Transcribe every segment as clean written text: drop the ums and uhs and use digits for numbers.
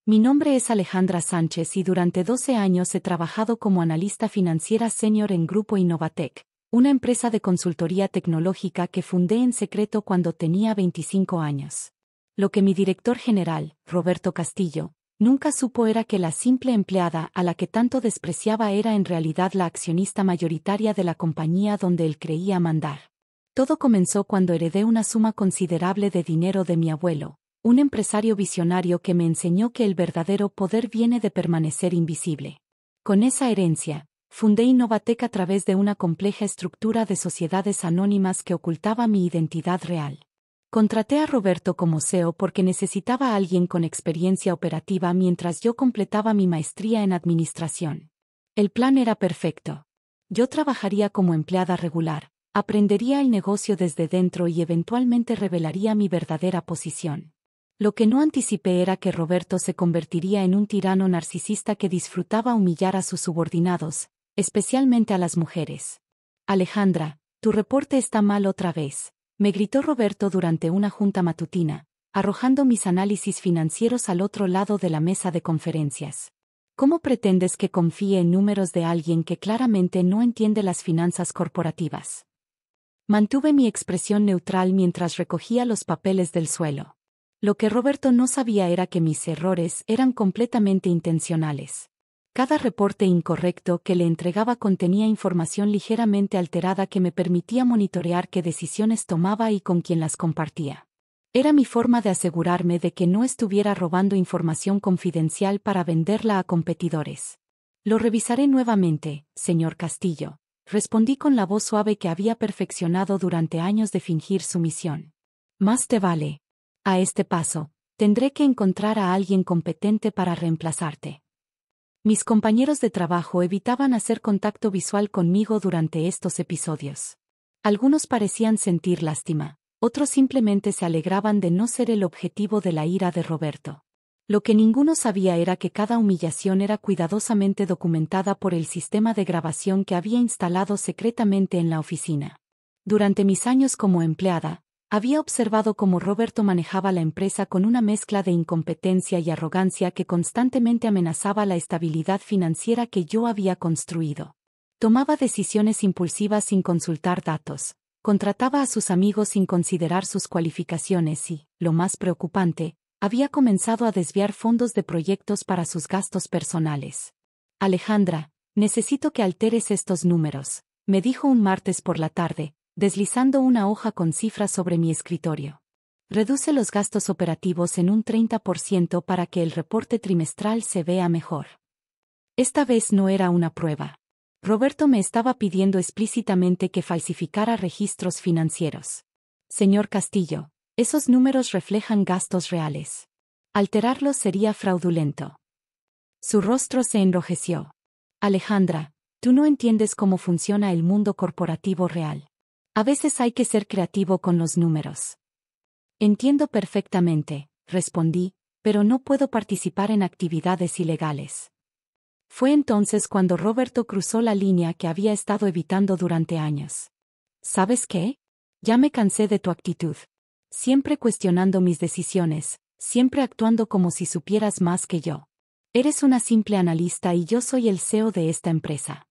Mi nombre es Alejandra Sánchez y durante 12 años he trabajado como analista financiera senior en Grupo Innovatec, una empresa de consultoría tecnológica que fundé en secreto cuando tenía 25 años. Lo que mi director general, Roberto Castillo, nunca supo era que la simple empleada a la que tanto despreciaba era en realidad la accionista mayoritaria de la compañía donde él creía mandar. Todo comenzó cuando heredé una suma considerable de dinero de mi abuelo, un empresario visionario que me enseñó que el verdadero poder viene de permanecer invisible. Con esa herencia, fundé Innovatec a través de una compleja estructura de sociedades anónimas que ocultaba mi identidad real. Contraté a Roberto como CEO porque necesitaba a alguien con experiencia operativa mientras yo completaba mi maestría en administración. El plan era perfecto. Yo trabajaría como empleada regular, aprendería el negocio desde dentro y eventualmente revelaría mi verdadera posición. Lo que no anticipé era que Roberto se convertiría en un tirano narcisista que disfrutaba humillar a sus subordinados, especialmente a las mujeres. Alejandra, tu reporte está mal otra vez, me gritó Roberto durante una junta matutina, arrojando mis análisis financieros al otro lado de la mesa de conferencias. ¿Cómo pretendes que confíe en números de alguien que claramente no entiende las finanzas corporativas? Mantuve mi expresión neutral mientras recogía los papeles del suelo. Lo que Roberto no sabía era que mis errores eran completamente intencionales. Cada reporte incorrecto que le entregaba contenía información ligeramente alterada que me permitía monitorear qué decisiones tomaba y con quién las compartía. Era mi forma de asegurarme de que no estuviera robando información confidencial para venderla a competidores. Lo revisaré nuevamente, señor Castillo, respondí con la voz suave que había perfeccionado durante años de fingir sumisión. Más te vale. A este paso, tendré que encontrar a alguien competente para reemplazarte. Mis compañeros de trabajo evitaban hacer contacto visual conmigo durante estos episodios. Algunos parecían sentir lástima, otros simplemente se alegraban de no ser el objetivo de la ira de Roberto. Lo que ninguno sabía era que cada humillación era cuidadosamente documentada por el sistema de grabación que había instalado secretamente en la oficina. Durante mis años como empleada, había observado cómo Roberto manejaba la empresa con una mezcla de incompetencia y arrogancia que constantemente amenazaba la estabilidad financiera que yo había construido. Tomaba decisiones impulsivas sin consultar datos, contrataba a sus amigos sin considerar sus cualificaciones y, lo más preocupante, había comenzado a desviar fondos de proyectos para sus gastos personales. Alejandra, necesito que alteres estos números, me dijo un martes por la tarde, deslizando una hoja con cifras sobre mi escritorio. Reduce los gastos operativos en un 30% para que el reporte trimestral se vea mejor. Esta vez no era una prueba. Roberto me estaba pidiendo explícitamente que falsificara registros financieros. Señor Castillo, esos números reflejan gastos reales. Alterarlos sería fraudulento. Su rostro se enrojeció. Alejandra, tú no entiendes cómo funciona el mundo corporativo real. A veces hay que ser creativo con los números. Entiendo perfectamente, respondí, pero no puedo participar en actividades ilegales. Fue entonces cuando Roberto cruzó la línea que había estado evitando durante años. ¿Sabes qué? Ya me cansé de tu actitud. Siempre cuestionando mis decisiones, siempre actuando como si supieras más que yo. Eres una simple analista y yo soy el CEO de esta empresa.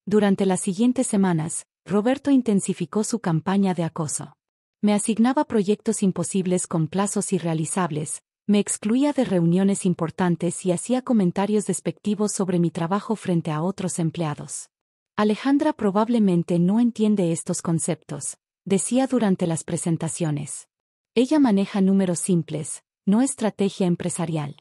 Durante las siguientes semanas, Roberto intensificó su campaña de acoso. Me asignaba proyectos imposibles con plazos irrealizables, me excluía de reuniones importantes y hacía comentarios despectivos sobre mi trabajo frente a otros empleados. Alejandra probablemente no entiende estos conceptos, decía durante las presentaciones. Ella maneja números simples, no estrategia empresarial.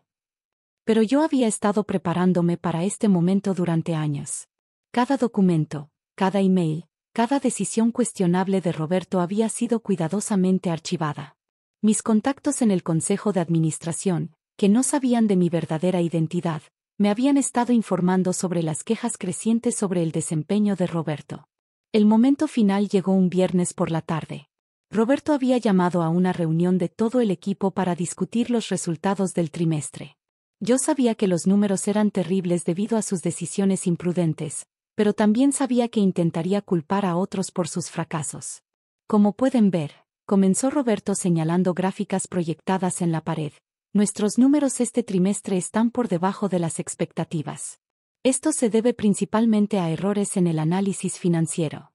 Pero yo había estado preparándome para este momento durante años. Cada documento, cada email, cada decisión cuestionable de Roberto había sido cuidadosamente archivada. Mis contactos en el Consejo de Administración, que no sabían de mi verdadera identidad, me habían estado informando sobre las quejas crecientes sobre el desempeño de Roberto. El momento final llegó un viernes por la tarde. Roberto había llamado a una reunión de todo el equipo para discutir los resultados del trimestre. Yo sabía que los números eran terribles debido a sus decisiones imprudentes, pero también sabía que intentaría culpar a otros por sus fracasos. Como pueden ver, comenzó Roberto señalando gráficas proyectadas en la pared. Nuestros números este trimestre están por debajo de las expectativas. Esto se debe principalmente a errores en el análisis financiero.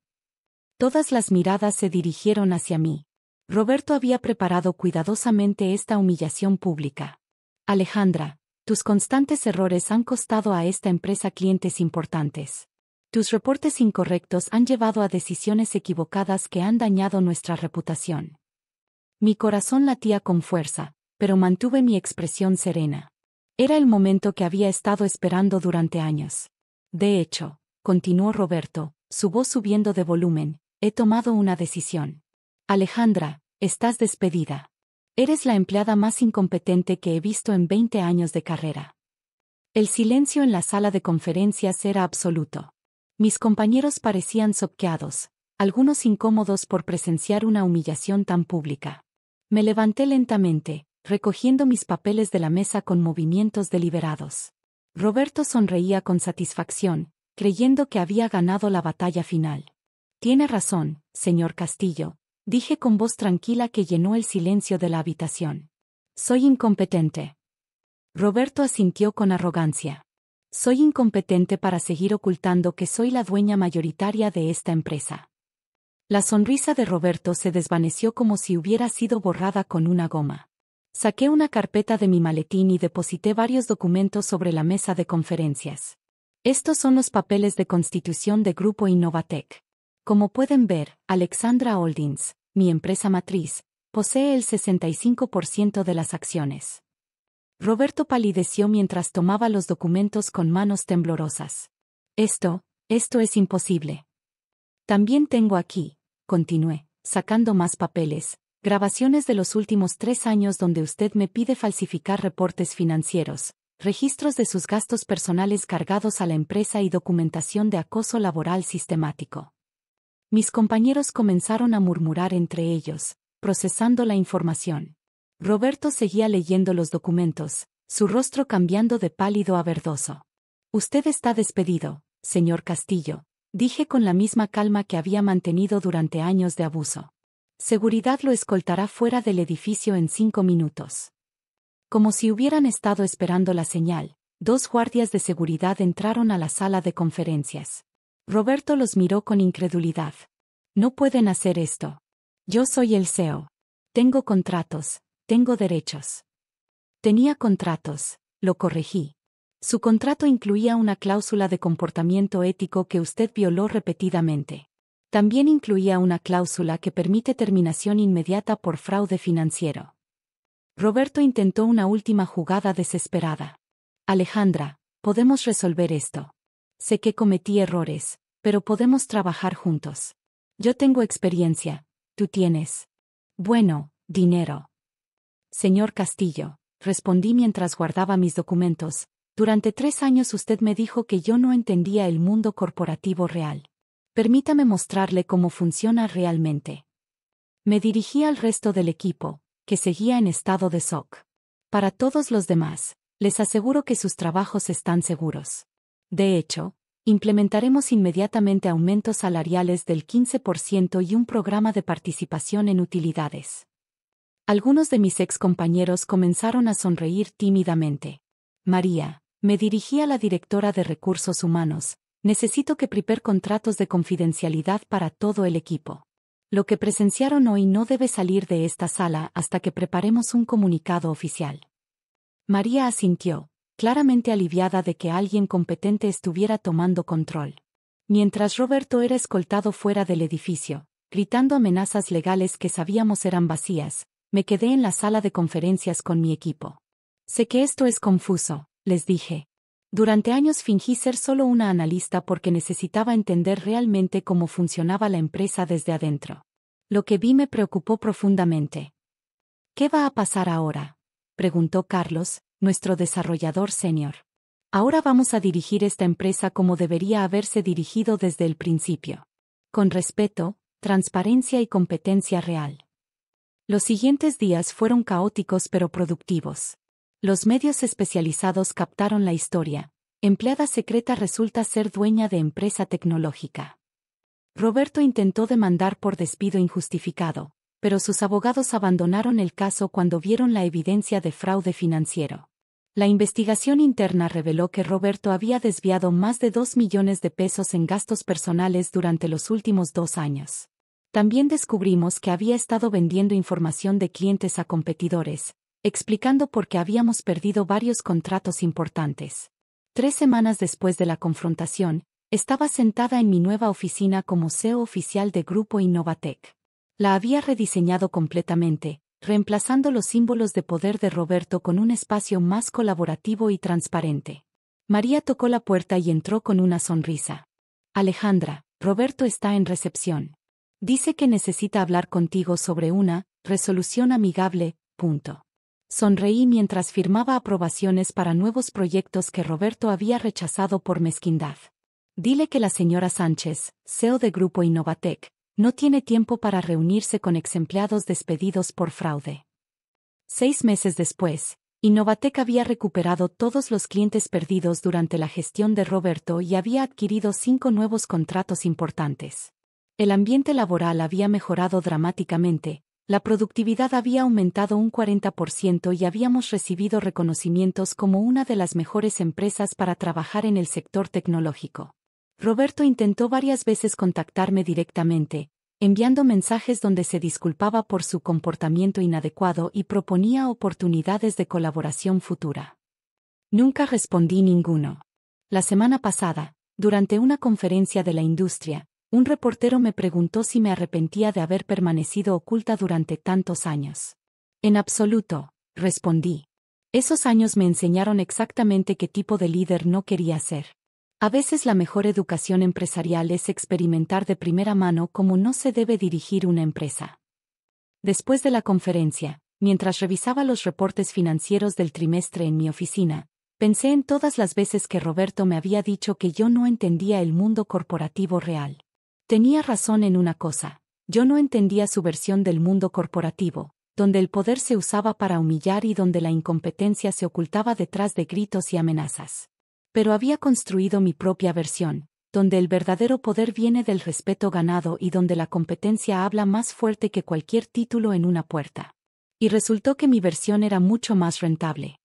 Todas las miradas se dirigieron hacia mí. Roberto había preparado cuidadosamente esta humillación pública. Alejandra, tus constantes errores han costado a esta empresa clientes importantes. Tus reportes incorrectos han llevado a decisiones equivocadas que han dañado nuestra reputación. Mi corazón latía con fuerza, pero mantuve mi expresión serena. Era el momento que había estado esperando durante años. De hecho, continuó Roberto, su voz subiendo de volumen, he tomado una decisión. Alejandra, estás despedida. Eres la empleada más incompetente que he visto en 20 años de carrera. El silencio en la sala de conferencias era absoluto. Mis compañeros parecían choqueados, algunos incómodos por presenciar una humillación tan pública. Me levanté lentamente, recogiendo mis papeles de la mesa con movimientos deliberados. Roberto sonreía con satisfacción, creyendo que había ganado la batalla final. Tiene razón, señor Castillo, dije con voz tranquila que llenó el silencio de la habitación. Soy incompetente. Roberto asintió con arrogancia. Soy incompetente para seguir ocultando que soy la dueña mayoritaria de esta empresa. La sonrisa de Roberto se desvaneció como si hubiera sido borrada con una goma. Saqué una carpeta de mi maletín y deposité varios documentos sobre la mesa de conferencias. Estos son los papeles de constitución de Grupo Innovatec. Como pueden ver, Alexandra Holdings, mi empresa matriz, posee el 65% de las acciones. Roberto palideció mientras tomaba los documentos con manos temblorosas. Esto es imposible. También tengo aquí, continué, sacando más papeles, grabaciones de los últimos 3 años donde usted me pide falsificar reportes financieros, registros de sus gastos personales cargados a la empresa y documentación de acoso laboral sistemático. Mis compañeros comenzaron a murmurar entre ellos, procesando la información. Roberto seguía leyendo los documentos, su rostro cambiando de pálido a verdoso. Usted está despedido, señor Castillo, dije con la misma calma que había mantenido durante años de abuso. Seguridad lo escoltará fuera del edificio en 5 minutos. Como si hubieran estado esperando la señal, 2 guardias de seguridad entraron a la sala de conferencias. Roberto los miró con incredulidad. No pueden hacer esto. Yo soy el CEO. Tengo contratos, tengo derechos. Tenía contratos, lo corregí. Su contrato incluía una cláusula de comportamiento ético que usted violó repetidamente. También incluía una cláusula que permite terminación inmediata por fraude financiero. Roberto intentó una última jugada desesperada. Alejandra, podemos resolver esto. Sé que cometí errores, pero podemos trabajar juntos. Yo tengo experiencia, tú tienes. Bueno, dinero. Señor Castillo, respondí mientras guardaba mis documentos, durante 3 años usted me dijo que yo no entendía el mundo corporativo real. Permítame mostrarle cómo funciona realmente. Me dirigí al resto del equipo, que seguía en estado de shock. Para todos los demás, les aseguro que sus trabajos están seguros. De hecho, implementaremos inmediatamente aumentos salariales del 15% y un programa de participación en utilidades. Algunos de mis excompañeros comenzaron a sonreír tímidamente. María, me dirigí a la directora de Recursos Humanos, necesito que prepare contratos de confidencialidad para todo el equipo. Lo que presenciaron hoy no debe salir de esta sala hasta que preparemos un comunicado oficial. María asintió, claramente aliviada de que alguien competente estuviera tomando control. Mientras Roberto era escoltado fuera del edificio, gritando amenazas legales que sabíamos eran vacías, me quedé en la sala de conferencias con mi equipo. Sé que esto es confuso, les dije. Durante años fingí ser solo una analista porque necesitaba entender realmente cómo funcionaba la empresa desde adentro. Lo que vi me preocupó profundamente. ¿Qué va a pasar ahora?, preguntó Carlos, nuestro desarrollador senior. Ahora vamos a dirigir esta empresa como debería haberse dirigido desde el principio. Con respeto, transparencia y competencia real. Los siguientes días fueron caóticos pero productivos. Los medios especializados captaron la historia. Empleada secreta resulta ser dueña de empresa tecnológica. Roberto intentó demandar por despido injustificado, pero sus abogados abandonaron el caso cuando vieron la evidencia de fraude financiero. La investigación interna reveló que Roberto había desviado más de 2 millones de pesos en gastos personales durante los últimos 2 años. También descubrimos que había estado vendiendo información de clientes a competidores, explicando por qué habíamos perdido varios contratos importantes. 3 semanas después de la confrontación, estaba sentada en mi nueva oficina como CEO oficial de Grupo Innovatec. La había rediseñado completamente, reemplazando los símbolos de poder de Roberto con un espacio más colaborativo y transparente. María tocó la puerta y entró con una sonrisa. Alejandra, Roberto está en recepción. Dice que necesita hablar contigo sobre una resolución amigable. Sonreí mientras firmaba aprobaciones para nuevos proyectos que Roberto había rechazado por mezquindad. Dile que la señora Sánchez, CEO de Grupo Innovatec, no tiene tiempo para reunirse con exempleados despedidos por fraude. 6 meses después, Innovatec había recuperado todos los clientes perdidos durante la gestión de Roberto y había adquirido 5 nuevos contratos importantes. El ambiente laboral había mejorado dramáticamente, la productividad había aumentado un 40% y habíamos recibido reconocimientos como una de las mejores empresas para trabajar en el sector tecnológico. Roberto intentó varias veces contactarme directamente, enviando mensajes donde se disculpaba por su comportamiento inadecuado y proponía oportunidades de colaboración futura. Nunca respondí ninguno. La semana pasada, durante una conferencia de la industria, un reportero me preguntó si me arrepentía de haber permanecido oculta durante tantos años. En absoluto, respondí. Esos años me enseñaron exactamente qué tipo de líder no quería ser. A veces la mejor educación empresarial es experimentar de primera mano cómo no se debe dirigir una empresa. Después de la conferencia, mientras revisaba los reportes financieros del trimestre en mi oficina, pensé en todas las veces que Roberto me había dicho que yo no entendía el mundo corporativo real. Tenía razón en una cosa, yo no entendía su versión del mundo corporativo, donde el poder se usaba para humillar y donde la incompetencia se ocultaba detrás de gritos y amenazas. Pero había construido mi propia versión, donde el verdadero poder viene del respeto ganado y donde la competencia habla más fuerte que cualquier título en una puerta. Y resultó que mi versión era mucho más rentable.